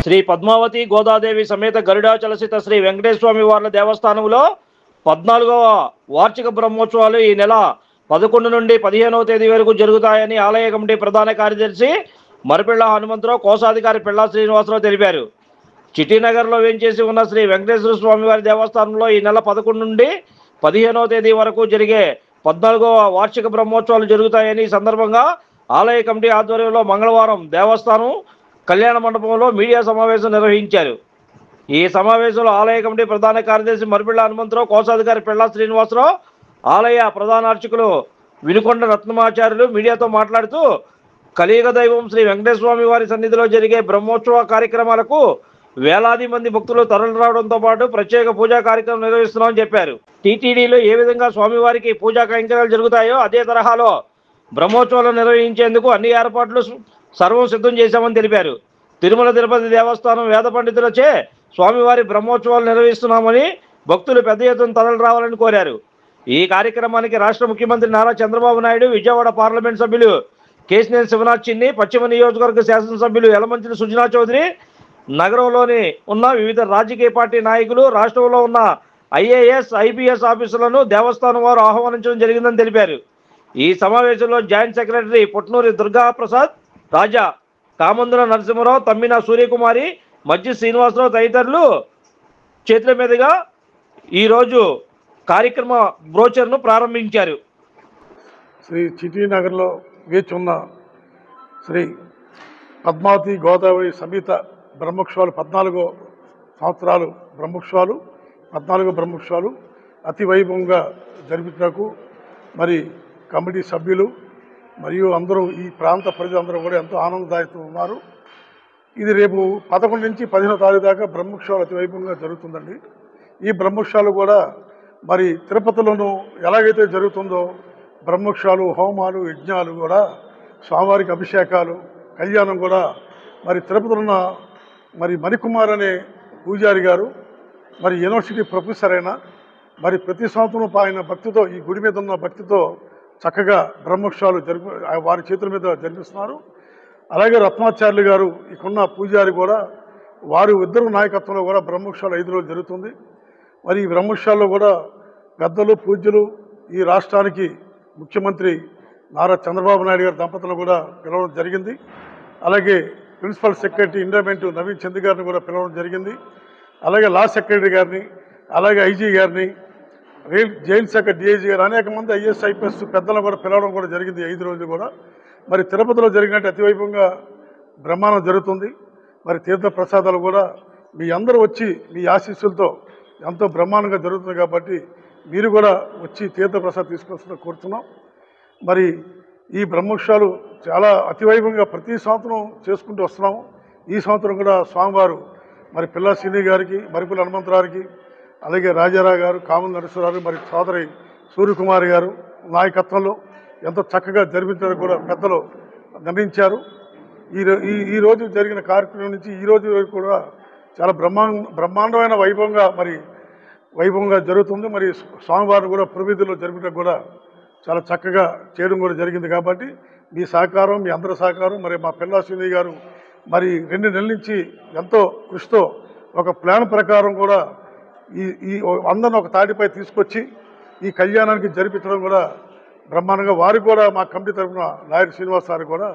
శ్రీ పద్మావతి గోదాదేవి సమేత గరుడాచలసిత శ్రీ వెంకటేశ్వర స్వామి వార్ల దేవస్థానంలో 14వ వార్షిక బ్రహ్మోత్సవాలు ఈ నెల 11 నుండి 15వ తేదీ వరకు జరుగుతాయని ఆలయ కమిటీ ప్రధాన కార్యదర్శి మరిపిళ్ళ హనుమంతరావు, కోశాధికారి పిళ్ళ శ్రీనివాసరావు తెలిపారు. చిట్టినగర్లో వేంచేసి ఉన్న శ్రీ వెంకటేశ్వర స్వామి వారి దేవస్థానంలో ఈ నెల 11 నుండి 15వ తేదీ వరకు జరిగే 14వ వార్షిక బ్రహ్మోత్సవాలు జరుగుతాయని ఈ సందర్భంగా ఆలయ కమిటీ ఆధ్వర్యంలో మంగళవారం దేవస్థానం కళ్యాణ మండపంలో మీడియా సమావేశం నిర్వహించారు. ఈ సమావేశంలో ఆలయ కమిటీ ప్రధాన కార్యదర్శి మరిపిళ్ళ హనుమంతరావు, కోశాధికారి పిళ్ళ శ్రీనివాసరావు, ఆలయ ప్రధాన అర్చకులు వినుకొండ రత్నమాచార్యులు మీడియాతో మాట్లాడుతూ కలియుగ దైవం శ్రీ వెంకటేశ్వర స్వామి వారి సన్నిధిలో జరిగే బ్రహ్మోత్సవ కార్యక్రమాలకు వేలాది మంది భక్తులు తరలి రావడంతో పాటు ప్రత్యేక పూజా కార్యక్రమం నిర్వహిస్తున్నామని చెప్పారు. టీటీడీలో ఏ విధంగా స్వామివారికి పూజా కైంకర్యాలు జరుగుతాయో అదే తరహాలో బ్రహ్మోత్సవాలు నిర్వహించేందుకు అన్ని ఏర్పాట్లు సర్వం సిద్ధం చేశామని తెలిపారు. తిరుమల తిరుపతి దేవస్థానం వేద పండితులచే స్వామివారి బ్రహ్మోత్సవాలు నిర్వహిస్తున్నామని భక్తులు పెద్ద ఎత్తున తరలి రావాలని కోరారు. ఈ కార్యక్రమానికి రాష్ట్ర ముఖ్యమంత్రి నారా చంద్రబాబు నాయుడు, విజయవాడ పార్లమెంట్ సభ్యులు కేశినేని శివనాథ్ చిన్ని, పశ్చిమ నియోజకవర్గ శాసనసభ్యులు యలమంచిలి సుజనా చౌదరి, నగరంలోని ఉన్న వివిధ రాజకీయ పార్టీ నాయకులు, రాష్ట్రంలో ఉన్న ఐఏఎస్, ఐపీఎస్ ఆఫీసులను దేవస్థానం వారు ఆహ్వానించడం జరిగిందని తెలిపారు. ఈ సమావేశంలో జాయింట్ సెక్రటరీ పుట్నూరి దుర్గాప్రసాద్, రాజా కామందుల నరసింహరావు, తమ్మిన సూర్యకుమారి, మజ్జి శ్రీనివాసరావు తదితరులు చేతుల మీదుగా ఈరోజు కార్యక్రమ బ్రోచర్ను ప్రారంభించారు. శ్రీ చిట్టినగర్లో వేచి ఉన్న శ్రీ పద్మావతి గోదావరి సమేత బ్రహ్మోత్సవాలు 14వ సంవత్సరాలు బ్రహ్మోత్సవాలు 14వ బ్రహ్మోత్సవాలు అతి వైభవంగా జరిపించడానికి మరి కమిటీ సభ్యులు మరియు అందరూ ఈ ప్రాంత ప్రజలందరూ కూడా ఎంతో ఆనందదాయకంగా ఉన్నారు. ఇది రేపు 11 నుంచి 15వ తారీఖు దాకా బ్రహ్మోత్సవాలు అతి వైభవంగా జరుగుతుందండి. ఈ బ్రహ్మోత్సవాలు కూడా మరి తిరుపతిలోనూ ఎలాగైతే జరుగుతుందో బ్రహ్మోత్సవాలు, హోమాలు, యజ్ఞాలు కూడా స్వామివారికి అభిషేకాలు, కళ్యాణం కూడా మరి తిరుపతిలో ఉన్న మరి మణికుమార్ అనే పూజారి గారు మరి యూనివర్సిటీ ప్రొఫెసర్ అయినా మరి ప్రతి సంవత్సరం ఆయన భక్తితో ఈ గుడి మీద ఉన్న భక్తితో చక్కగా బ్రహ్మోత్సవాలు వారి చేతుల మీద జరిపిస్తున్నారు. అలాగే రత్నాచార్యులు గారు ఇక్కడున్న పూజారి కూడా వారి ఇద్దరు నాయకత్వంలో కూడా బ్రహ్మోత్సవాలు 5 రోజులు జరుగుతుంది. మరి ఈ బ్రహ్మోత్సవాల్లో కూడా పెద్దలు, పూజ్యులు, ఈ రాష్ట్రానికి ముఖ్యమంత్రి నారా చంద్రబాబు నాయుడు గారి దంపతులు కూడా పిలవడం జరిగింది. అలాగే principal secretary endowment Naveen Chand గారిని కూడా పిలవడం జరిగింది. అలాగే లా సెక్రటరీ గారిని, అలాగే ఐజీ గారిని, జైలు శాఖ డిఐజీ గారు, అనేక మంది ఐఏఎస్, ఐపీఎస్ పెద్దలను కూడా పిలవడం కూడా జరిగింది. 5 రోజులు కూడా మరి తిరుపతిలో జరిగినట్టు అతివైభవంగా బ్రహ్మాండం జరుగుతుంది. మరి తీర్థ ప్రసాదాలు కూడా మీ అందరూ వచ్చి మీ ఆశీస్సులతో ఎంతో బ్రహ్మాండంగా జరుగుతుంది కాబట్టి మీరు కూడా వచ్చి తీర్థ ప్రసాదం తీసుకొస్తున్న కోరుతున్నాం. మరి ఈ బ్రహ్మోత్సవాలు చాలా అతివైభవంగా ప్రతి సంవత్సరం చేసుకుంటూ వస్తున్నాము. ఈ సంవత్సరం కూడా స్వామివారు మరి పిల్ల శ్రీని గారికి, మరిపుల హనుమంతరావుకి, అలాగే రాజారావు గారు, కామన్ నరసింహరావు, మరి సోదరి సూర్యకుమారి గారు నాయకత్వంలో ఎంతో చక్కగా జరిపించడానికి కూడా పెద్దలు నిర్ణయించారు. ఈ రోజు జరిగిన కార్యక్రమం నుంచి ఈ రోజు వరకు కూడా చాలా బ్రహ్మాండమైన వైభవంగా జరుగుతుంది. మరి స్వామివారిని కూడా పురవీధుల్లో జరిపించడం కూడా చాలా చక్కగా చేయడం కూడా జరిగింది. కాబట్టి మీ సహకారం, మీ అందరి సహకారం, మరి మా పిల్ల శ్రీని గారు మరి 2 నెలల నుంచి ఎంతో కృషితో ఒక ప్లాన్ ప్రకారం కూడా ఈ అందరిని ఒక తాటిపై తీసుకొచ్చి ఈ కళ్యాణానికి జరిపించడం కూడా బ్రహ్మాండంగా వారికి కూడా మా కమిటీ తరఫున లాయర్ శ్రీనివాస్ గారికి కూడా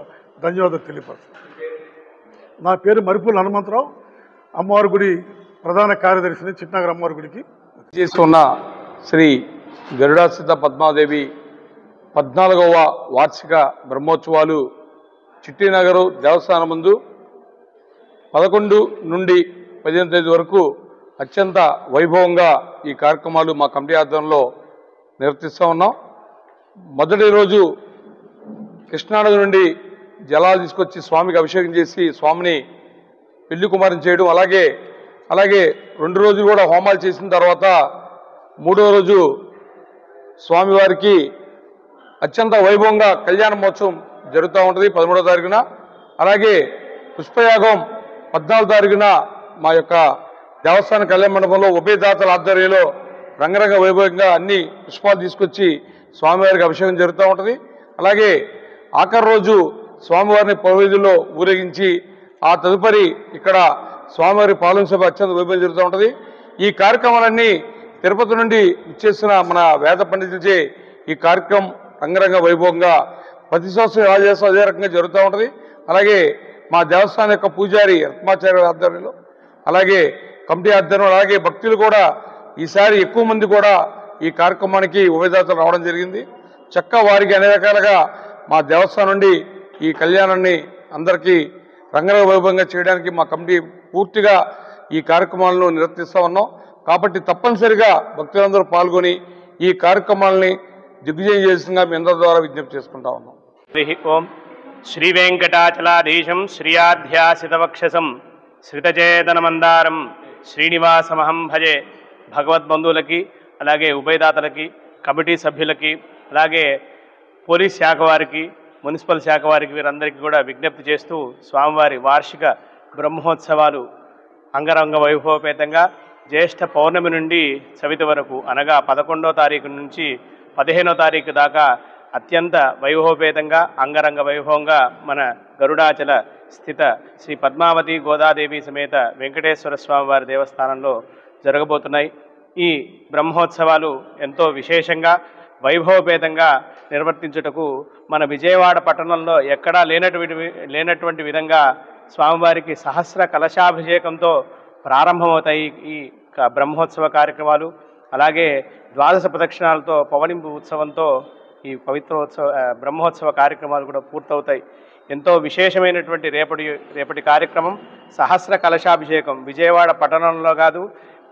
ధన్యవాదాలు తెలియపరుస్తున్నాను. నా పేరు మరిపుల హనుమంతరావు, అమ్మవారి గుడి ప్రధాన కార్యదర్శిని, చిట్టినగర్ అమ్మవారి గుడికి. చేసుకున్న శ్రీ గరుడాసిత పద్మాదేవి 14వ వార్షిక బ్రహ్మోత్సవాలు చిట్టినగరు దేవస్థానం ముందు 11 నుండి 15వ తేదీ వరకు అత్యంత వైభవంగా ఈ కార్యక్రమాలు మా కమిటీ ఆధ్వర్యంలో నిర్వర్తిస్తూ ఉన్నాం. మొదటి రోజు కృష్ణానది నుండి జలాలు తీసుకొచ్చి స్వామికి అభిషేకం చేసి స్వామిని పెళ్లి కుమారం చేయడం, అలాగే 2 రోజులు కూడా హోమాలు చేసిన తర్వాత 3వ రోజు స్వామివారికి అత్యంత వైభవంగా కళ్యాణ మహోత్సవం జరుగుతూ ఉంటుంది 13వ తారీఖున. అలాగే పుష్పయాగం 14వ తారీఖున మా యొక్క దేవస్థాన కళ్యాణ మండపంలో ఉభయదాతల ఆధ్వర్యంలో రంగరంగ వైభవంగా అన్ని పుష్పాలు తీసుకొచ్చి స్వామివారికి అభిషేకం జరుగుతూ ఉంటుంది. అలాగే ఆఖరి రోజు స్వామివారిని పురవీధుల్లో ఊరేగించి ఆ తదుపరి ఇక్కడ స్వామివారి పాలన సభ అత్యంత వైభవం జరుగుతూ ఉంటుంది. ఈ కార్యక్రమాలన్నీ తిరుపతి నుండి ఇచ్చేసిన మన వేద పండితులచే ఈ కార్యక్రమం రంగరంగ వైభవంగా ప్రతి సంవత్సరం ఎలా చేస్తాం అదే రకంగా జరుగుతూ ఉంటుంది. అలాగే మా దేవస్థానం యొక్క పూజారి రత్నాచార్య ఆధ్వర్యంలో, అలాగే కమిటీ ఆధ్వర్యంలో, అలాగే భక్తులు కూడా ఈసారి ఎక్కువ మంది కూడా ఈ కార్యక్రమానికి ఉభయదాతలు రావడం జరిగింది. చక్కగా వారికి అన్ని రకాలుగా మా దేవస్థానం నుండి ఈ కళ్యాణాన్ని అందరికీ రంగరంగ వైభవంగా చేయడానికి మా కమిటీ పూర్తిగా ఈ కార్యక్రమాలను నిర్వర్తిస్తూ ఉన్నాం. కాబట్టి తప్పనిసరిగా భక్తులందరూ పాల్గొని ఈ కార్యక్రమాలని దిగ్విజయం చేసిందిగా మీ అందరి ద్వారా విజ్ఞప్తి చేసుకుంటా ఉన్నాం. ఓం శ్రీ వెంకటాచలాధీశం శ్రీయాధ్యాసితవక్షసం శ్రితచేతనమందారం శ్రీనివాసమహం భజే. భగవద్బంధువులకి, అలాగే ఉభయదాతలకి, కమిటీ సభ్యులకి, అలాగే పోలీస్ శాఖ వారికి, మున్సిపల్ శాఖ వారికి, వీరందరికీ కూడా విజ్ఞప్తి చేస్తూ స్వామివారి వార్షిక బ్రహ్మోత్సవాలు అంగరంగ వైభవపేతంగా జ్యేష్ఠ పౌర్ణమి నుండి చవితి వరకు, అనగా 11వ తారీఖు నుంచి 15వ తారీఖు దాకా అత్యంత వైభవపేతంగా అంగరంగ వైభవంగా మన గరుడాచల స్థిత శ్రీ పద్మావతి గోదాదేవి సమేత వెంకటేశ్వర స్వామి వారి దేవస్థానంలో జరగబోతున్నాయి. ఈ బ్రహ్మోత్సవాలు ఎంతో విశేషంగా వైభవపేతంగా నిర్వర్తించుటకు మన విజయవాడ పట్టణంలో ఎక్కడా లేనటువంటి విధంగా స్వామివారికి సహస్ర కలశాభిషేకంతో ప్రారంభమవుతాయి ఈ బ్రహ్మోత్సవ కార్యక్రమాలు. అలాగే ద్వాదశ ప్రదక్షిణాలతో పవనింపు ఉత్సవంతో ఈ బ్రహ్మోత్సవ కార్యక్రమాలు కూడా పూర్తవుతాయి. ఎంతో విశేషమైనటువంటి రేపటి కార్యక్రమం సహస్ర కలశాభిషేకం. విజయవాడ పట్టణంలో కాదు,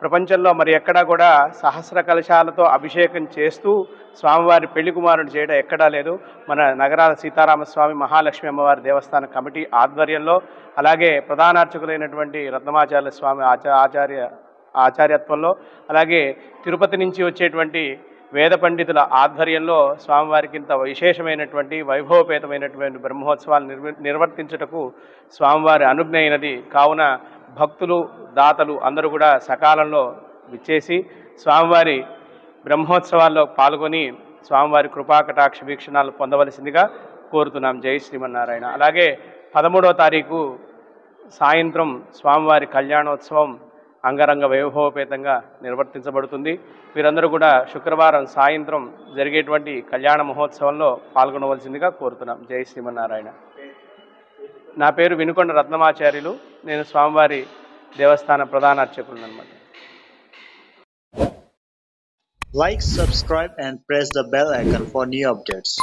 ప్రపంచంలో మరి ఎక్కడా కూడా సహస్ర కలశాలతో అభిషేకం చేస్తూ స్వామివారి పెళ్లి కుమారుడు చేయడం ఎక్కడా లేదు. మన నగరాల సీతారామస్వామి మహాలక్ష్మి అమ్మవారి దేవస్థాన కమిటీ ఆధ్వర్యంలో, అలాగే ప్రధానార్చకులైనటువంటి రత్నమాచార్య స్వామి ఆచార్యత్వంలో, అలాగే తిరుపతి నుంచి వచ్చేటువంటి వేద పండితుల ఆధ్వర్యంలో స్వామివారికి ఇంత విశేషమైనటువంటి వైభవపేతమైనటువంటి బ్రహ్మోత్సవాలు నిర్వర్తించుటకు స్వామివారి అనుజ్ఞ అయినది. కావున భక్తులు, దాతలు అందరూ కూడా సకాలంలో విచ్చేసి స్వామివారి బ్రహ్మోత్సవాల్లో పాల్గొని స్వామివారి కృపాకటాక్ష వీక్షణాలు పొందవలసిందిగా కోరుతున్నాం. జై శ్రీమన్నారాయణ. అలాగే 13వ తారీఖు సాయంత్రం స్వామివారి కళ్యాణోత్సవం అంగరంగ వైభవపేతంగా నిర్వర్తించబడుతుంది. వీరందరూ కూడా శుక్రవారం సాయంత్రం జరిగేటువంటి కళ్యాణ మహోత్సవంలో పాల్గొనవలసిందిగా కోరుతున్నాం. జై శ్రీమన్నారాయణ. నా పేరు వినుకొండ రత్నమాచార్యులు. నేను స్వామివారి దేవస్థాన ప్రధాన అర్చకులను అన్నమాట. Like, subscribe and press the bell icon for new updates.